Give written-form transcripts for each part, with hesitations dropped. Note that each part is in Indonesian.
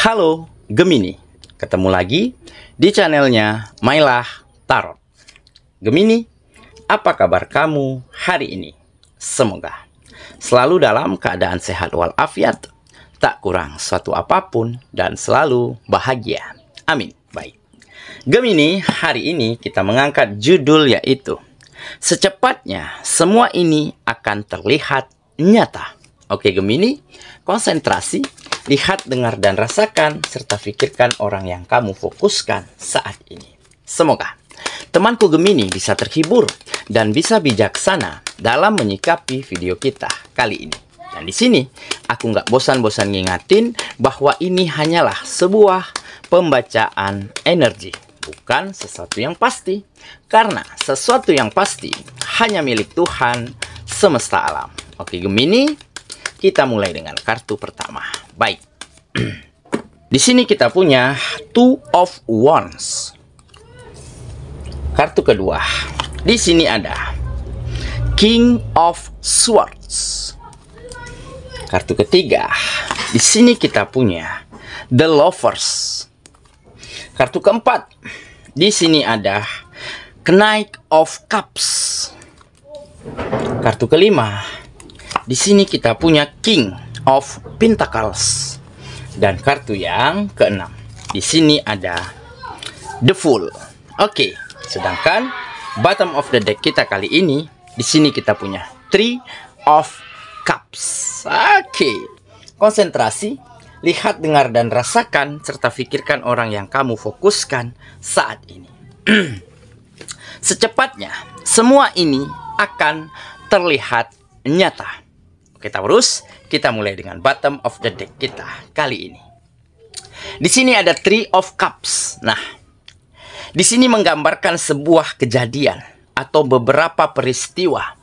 Halo Gemini, ketemu lagi di channelnya Mailah Tarot. Gemini, apa kabar kamu hari ini? Semoga selalu dalam keadaan sehat walafiat, tak kurang suatu apapun, dan selalu bahagia. Amin. Baik, Gemini, hari ini kita mengangkat judul yaitu secepatnya semua ini akan terlihat nyata. Oke Gemini, konsentrasi, lihat, dengar, dan rasakan, serta pikirkan orang yang kamu fokuskan saat ini. Semoga temanku Gemini bisa terhibur dan bisa bijaksana dalam menyikapi video kita kali ini. Dan di sini aku nggak bosan-bosan ngingatin bahwa ini hanyalah sebuah pembacaan energi, bukan sesuatu yang pasti. Karena sesuatu yang pasti hanya milik Tuhan semesta alam. Oke Gemini, kita mulai dengan kartu pertama. Baik. Di sini kita punya Two of Wands. Kartu kedua. Di sini ada King of Swords. Kartu ketiga. Di sini kita punya The Lovers. Kartu keempat. Di sini ada Knight of Cups. Kartu kelima. Di sini kita punya King of Pentacles. Dan kartu yang keenam, di sini ada The Fool. Oke, sedangkan bottom of the deck kita kali ini, di sini kita punya Three of Cups. Oke, konsentrasi, lihat, dengar, dan rasakan, serta pikirkan orang yang kamu fokuskan saat ini. Secepatnya, semua ini akan terlihat nyata. Oke, terus kita mulai dengan bottom of the deck kita kali ini. Di sini ada Three of Cups. Nah, di sini menggambarkan sebuah kejadian atau beberapa peristiwa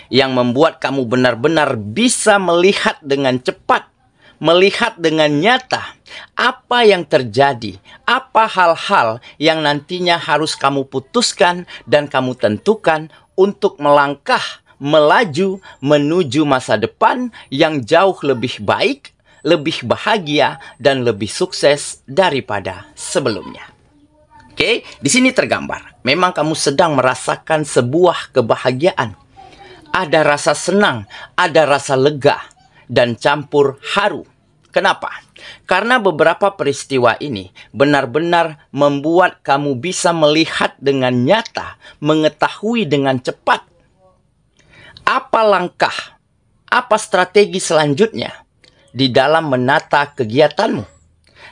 yang membuat kamu benar-benar bisa melihat dengan cepat, melihat dengan nyata apa yang terjadi, apa hal-hal yang nantinya harus kamu putuskan dan kamu tentukan untuk melangkah melaju menuju masa depan yang jauh lebih baik, lebih bahagia, dan lebih sukses daripada sebelumnya. Oke, di sini tergambar, memang kamu sedang merasakan sebuah kebahagiaan. Ada rasa senang, ada rasa lega, dan campur haru. Kenapa? Karena beberapa peristiwa ini benar-benar membuat kamu bisa melihat dengan nyata, mengetahui dengan cepat apa langkah, apa strategi selanjutnya di dalam menata kegiatanmu.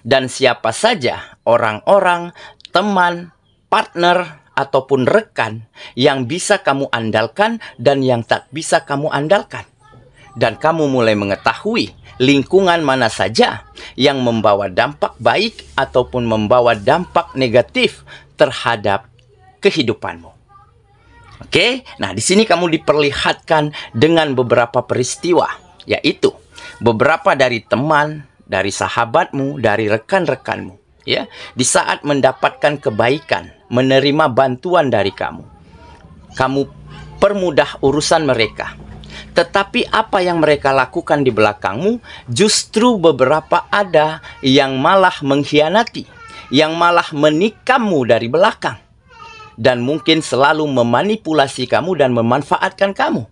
Dan siapa saja orang-orang, teman, partner, ataupun rekan yang bisa kamu andalkan dan yang tak bisa kamu andalkan. Dan kamu mulai mengetahui lingkungan mana saja yang membawa dampak baik ataupun membawa dampak negatif terhadap kehidupanmu. Oke, nah di sini kamu diperlihatkan dengan beberapa peristiwa, yaitu beberapa dari teman, dari sahabatmu, dari rekan-rekanmu, ya, di saat mendapatkan kebaikan, menerima bantuan dari kamu permudah urusan mereka. Tetapi apa yang mereka lakukan di belakangmu, justru beberapa ada yang malah mengkhianati, yang malah menikammu dari belakang. Dan mungkin selalu memanipulasi kamu dan memanfaatkan kamu.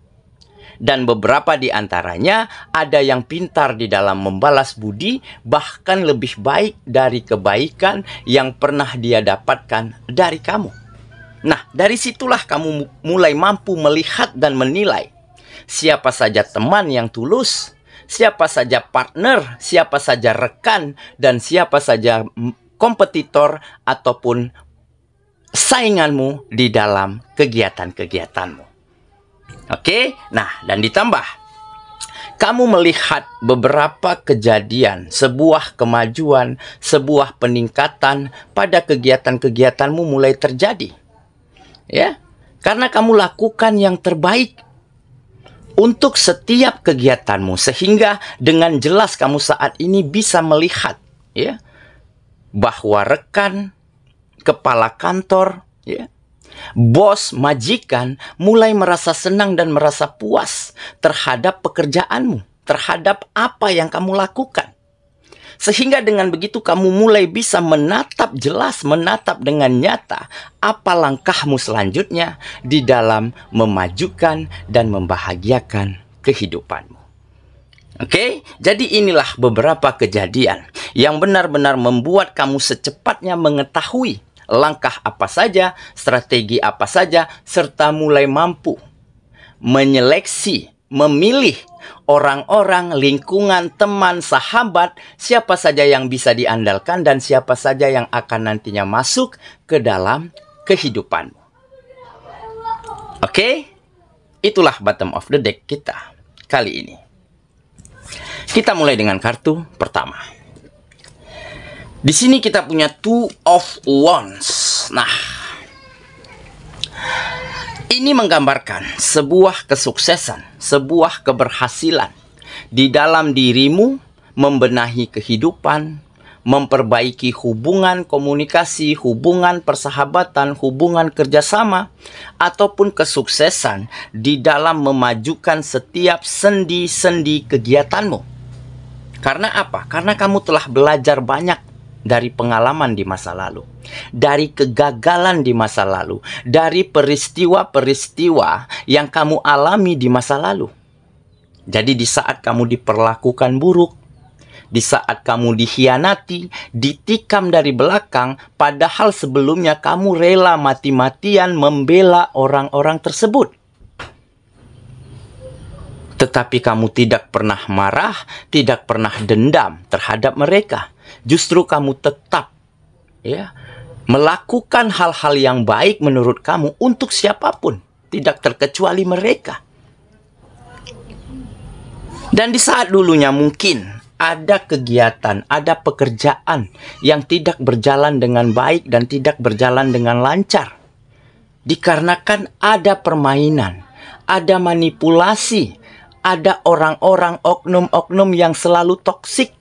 Dan beberapa di antaranya ada yang pintar di dalam membalas budi, bahkan lebih baik dari kebaikan yang pernah dia dapatkan dari kamu. Nah, dari situlah kamu mulai mampu melihat dan menilai siapa saja teman yang tulus, siapa saja partner, siapa saja rekan, dan siapa saja kompetitor ataupun sainganmu di dalam kegiatan-kegiatanmu. Oke, nah dan ditambah kamu melihat beberapa kejadian, sebuah kemajuan, sebuah peningkatan pada kegiatan-kegiatanmu mulai terjadi. Ya, karena kamu lakukan yang terbaik untuk setiap kegiatanmu, sehingga dengan jelas kamu saat ini bisa melihat, ya, bahwa rekan, kepala kantor, ya, bos, majikan mulai merasa senang dan merasa puas terhadap pekerjaanmu, terhadap apa yang kamu lakukan. Sehingga dengan begitu kamu mulai bisa menatap jelas, menatap dengan nyata apa langkahmu selanjutnya di dalam memajukan dan membahagiakan kehidupanmu. Oke, jadi inilah beberapa kejadian yang benar-benar membuat kamu secepatnya mengetahui langkah apa saja, strategi apa saja, serta mulai mampu menyeleksi, memilih orang-orang, lingkungan, teman, sahabat, siapa saja yang bisa diandalkan dan siapa saja yang akan nantinya masuk ke dalam kehidupanmu. Oke, itulah bottom of the deck kita kali ini. Kita mulai dengan kartu pertama. Di sini kita punya Two of Wands. Nah, ini menggambarkan sebuah kesuksesan, sebuah keberhasilan di dalam dirimu membenahi kehidupan, memperbaiki hubungan komunikasi, hubungan persahabatan, hubungan kerjasama, ataupun kesuksesan di dalam memajukan setiap sendi-sendi kegiatanmu. Karena apa? Karena kamu telah belajar banyak dari pengalaman di masa lalu, dari kegagalan di masa lalu, dari peristiwa-peristiwa yang kamu alami di masa lalu. Jadi di saat kamu diperlakukan buruk, di saat kamu dikhianati, ditikam dari belakang, padahal sebelumnya kamu rela mati-matian membela orang-orang tersebut. Tetapi kamu tidak pernah marah, tidak pernah dendam terhadap mereka. Justru kamu tetap melakukan hal-hal yang baik menurut kamu untuk siapapun, tidak terkecuali mereka. Dan di saat dulunya mungkin ada kegiatan, ada pekerjaan yang tidak berjalan dengan baik dan tidak berjalan dengan lancar. Dikarenakan ada permainan, ada manipulasi, ada orang-orang, oknum-oknum yang selalu toksik.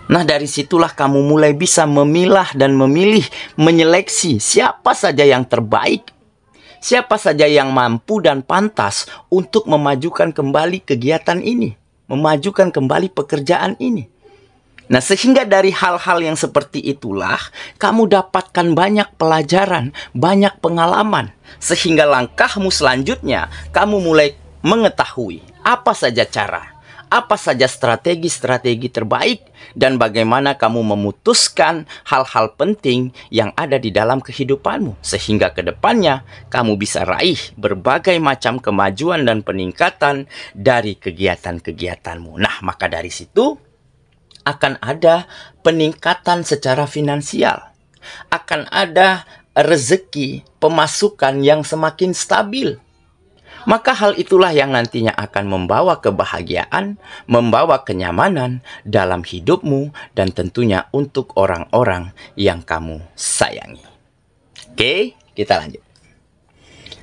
Nah, dari situlah kamu mulai bisa memilah dan memilih, menyeleksi siapa saja yang terbaik, siapa saja yang mampu dan pantas untuk memajukan kembali kegiatan ini, memajukan kembali pekerjaan ini. Nah, sehingga dari hal-hal yang seperti itulah kamu dapatkan banyak pelajaran, banyak pengalaman, sehingga langkahmu selanjutnya kamu mulai mengetahui apa saja cara, apa saja strategi-strategi terbaik, dan bagaimana kamu memutuskan hal-hal penting yang ada di dalam kehidupanmu, sehingga ke depannya kamu bisa raih berbagai macam kemajuan dan peningkatan dari kegiatan-kegiatanmu. Nah, maka dari situ akan ada peningkatan secara finansial, akan ada rezeki, pemasukan yang semakin stabil. Maka hal itulah yang nantinya akan membawa kebahagiaan, membawa kenyamanan dalam hidupmu, dan tentunya untuk orang-orang yang kamu sayangi. Oke, kita lanjut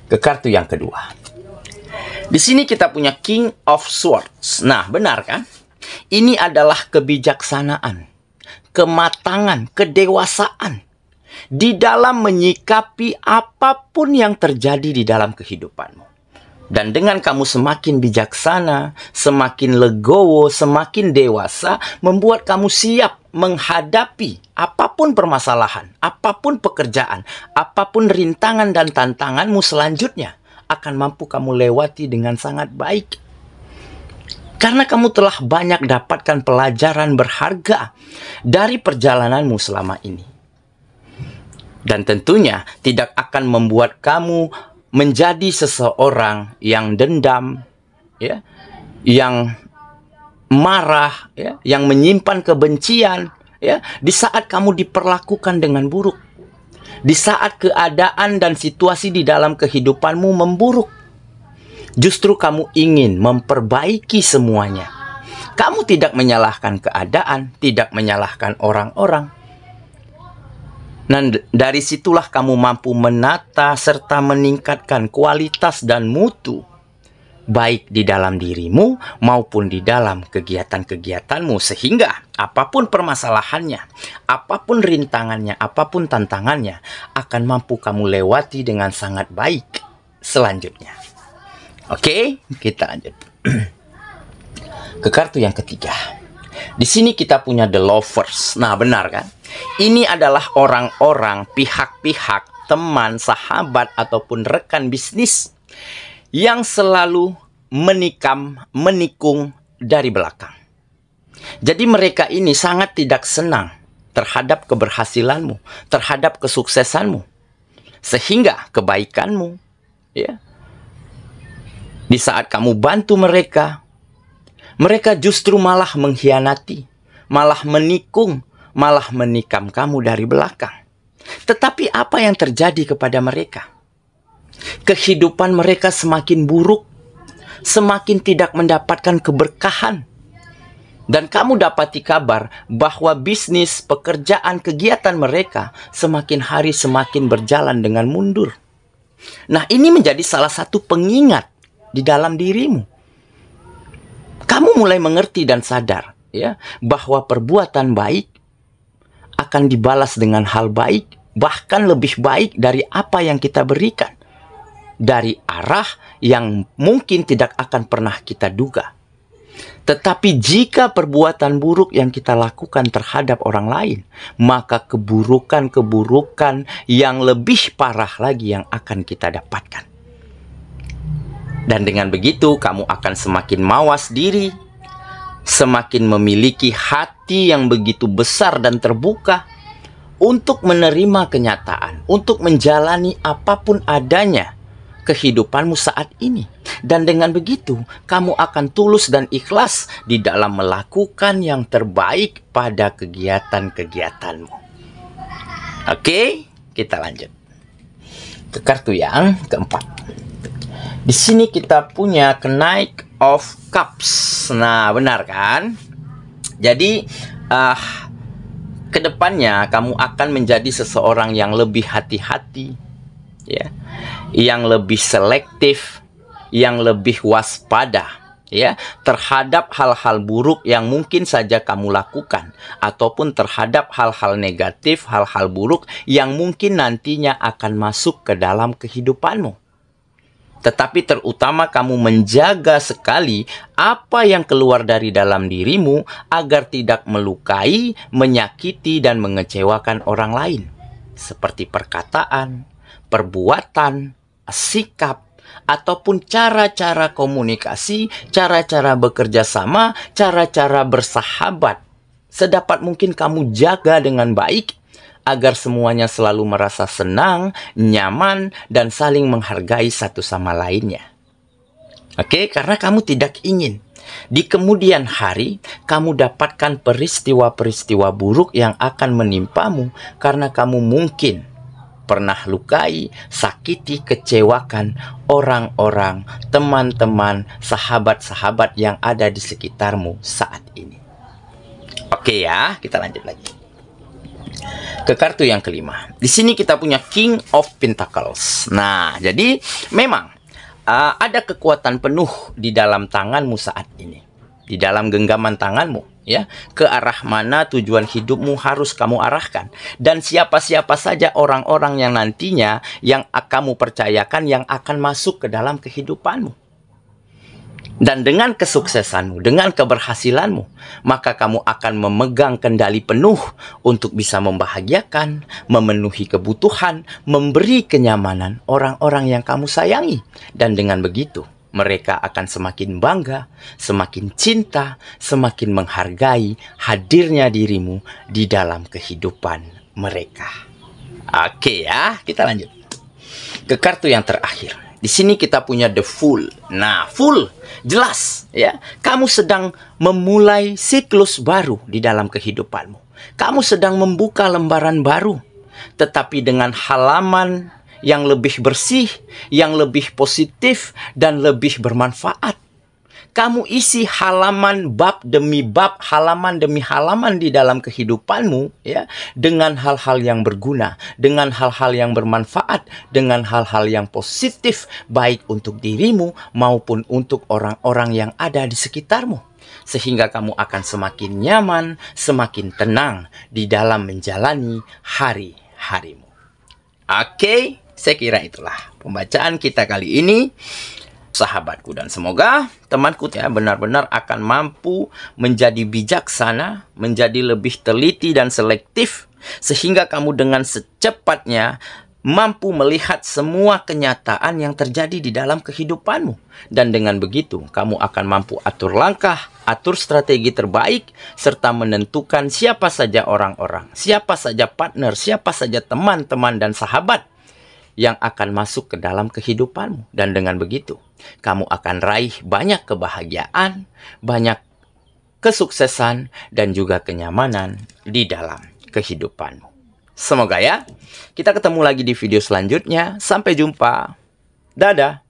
ke kartu yang kedua. Di sini kita punya King of Swords. Nah, benar kan? Ini adalah kebijaksanaan, kematangan, kedewasaan di dalam menyikapi apapun yang terjadi di dalam kehidupanmu. Dan dengan kamu semakin bijaksana, semakin legowo, semakin dewasa, membuat kamu siap menghadapi apapun permasalahan, apapun pekerjaan, apapun rintangan dan tantanganmu selanjutnya, akan mampu kamu lewati dengan sangat baik. Karena kamu telah banyak dapatkan pelajaran berharga dari perjalananmu selama ini. Dan tentunya tidak akan membuat kamu menjadi seseorang yang dendam, yang marah, yang menyimpan kebencian, di saat kamu diperlakukan dengan buruk, di saat keadaan dan situasi di dalam kehidupanmu memburuk. Justru kamu ingin memperbaiki semuanya. Kamu tidak menyalahkan keadaan, tidak menyalahkan orang-orang. Dan dari situlah kamu mampu menata serta meningkatkan kualitas dan mutu, baik di dalam dirimu maupun di dalam kegiatan-kegiatanmu, sehingga apapun permasalahannya, apapun rintangannya, apapun tantangannya, akan mampu kamu lewati dengan sangat baik selanjutnya. Oke, kita lanjut ke kartu yang ketiga. Di sini kita punya the lovers. Nah, benar kan? Ini adalah orang-orang, pihak-pihak, teman, sahabat, ataupun rekan bisnis yang selalu menikung dari belakang. Jadi mereka ini sangat tidak senang terhadap keberhasilanmu, terhadap kesuksesanmu. Sehingga kebaikanmu, ya, di saat kamu bantu mereka, mereka justru malah mengkhianati, malah menikung, malah menikam kamu dari belakang. Tetapi apa yang terjadi kepada mereka? Kehidupan mereka semakin buruk, semakin tidak mendapatkan keberkahan. Dan kamu dapati kabar bahwa bisnis, pekerjaan, kegiatan mereka semakin hari semakin berjalan dengan mundur. Nah, ini menjadi salah satu pengingat di dalam dirimu. Kamu mulai mengerti dan sadar, ya, bahwa perbuatan baik akan dibalas dengan hal baik, bahkan lebih baik dari apa yang kita berikan, dari arah yang mungkin tidak akan pernah kita duga. Tetapi jika perbuatan buruk yang kita lakukan terhadap orang lain, maka keburukan-keburukan yang lebih parah lagi yang akan kita dapatkan. Dan dengan begitu kamu akan semakin mawas diri, semakin memiliki hati yang begitu besar dan terbuka untuk menerima kenyataan, untuk menjalani apapun adanya kehidupanmu saat ini. Dan dengan begitu kamu akan tulus dan ikhlas di dalam melakukan yang terbaik pada kegiatan-kegiatanmu. Oke, kita lanjut ke kartu yang keempat. Di sini kita punya Knight of Cups. Nah, benar kan? Jadi, kedepannya kamu akan menjadi seseorang yang lebih hati-hati, ya, yang lebih selektif, yang lebih waspada, ya, terhadap hal-hal buruk yang mungkin saja kamu lakukan, ataupun terhadap hal-hal negatif, hal-hal buruk yang mungkin nantinya akan masuk ke dalam kehidupanmu. Tetapi terutama kamu menjaga sekali apa yang keluar dari dalam dirimu agar tidak melukai, menyakiti, dan mengecewakan orang lain. Seperti perkataan, perbuatan, sikap, ataupun cara-cara komunikasi, cara-cara bekerja sama, cara-cara bersahabat. Sedapat mungkin kamu jaga dengan baik agar semuanya selalu merasa senang, nyaman, dan saling menghargai satu sama lainnya. Oke, karena kamu tidak ingin di kemudian hari kamu dapatkan peristiwa-peristiwa buruk yang akan menimpamu karena kamu mungkin pernah lukai, sakiti, kecewakan orang-orang, teman-teman, sahabat-sahabat yang ada di sekitarmu saat ini. Oke ya, kita lanjut lagi ke kartu yang kelima. Di sini kita punya King of Pentacles. Nah, jadi memang ada kekuatan penuh di dalam tanganmu saat ini, di dalam genggaman tanganmu, ya, ke arah mana tujuan hidupmu harus kamu arahkan, dan siapa-siapa saja orang-orang yang nantinya yang kamu percayakan yang akan masuk ke dalam kehidupanmu. Dan dengan kesuksesanmu, dengan keberhasilanmu, maka kamu akan memegang kendali penuh untuk bisa membahagiakan, memenuhi kebutuhan, memberi kenyamanan orang-orang yang kamu sayangi. Dan dengan begitu, mereka akan semakin bangga, semakin cinta, semakin menghargai hadirnya dirimu di dalam kehidupan mereka. Oke ya, kita lanjut ke kartu yang terakhir. Di sini kita punya the Fool. Nah, Fool jelas, ya, kamu sedang memulai siklus baru di dalam kehidupanmu. Kamu sedang membuka lembaran baru, tetapi dengan halaman yang lebih bersih, yang lebih positif, dan lebih bermanfaat. Kamu isi halaman bab demi bab, halaman demi halaman di dalam kehidupanmu, ya, dengan hal-hal yang berguna, dengan hal-hal yang bermanfaat, dengan hal-hal yang positif, baik untuk dirimu maupun untuk orang-orang yang ada di sekitarmu. Sehingga kamu akan semakin nyaman, semakin tenang di dalam menjalani hari-harimu. Oke, saya kira itulah pembacaan kita kali ini. sahabatku. Dan semoga temanku ya benar-benar akan mampu menjadi bijaksana, menjadi lebih teliti dan selektif, sehingga kamu dengan secepatnya mampu melihat semua kenyataan yang terjadi di dalam kehidupanmu. Dan dengan begitu, kamu akan mampu atur langkah, atur strategi terbaik, serta menentukan siapa saja orang-orang, siapa saja partner, siapa saja teman-teman dan sahabat yang akan masuk ke dalam kehidupanmu. Dan dengan begitu, kamu akan raih banyak kebahagiaan, banyak kesuksesan, dan juga kenyamanan di dalam kehidupanmu. Semoga ya, kita ketemu lagi di video selanjutnya. Sampai jumpa. Dadah.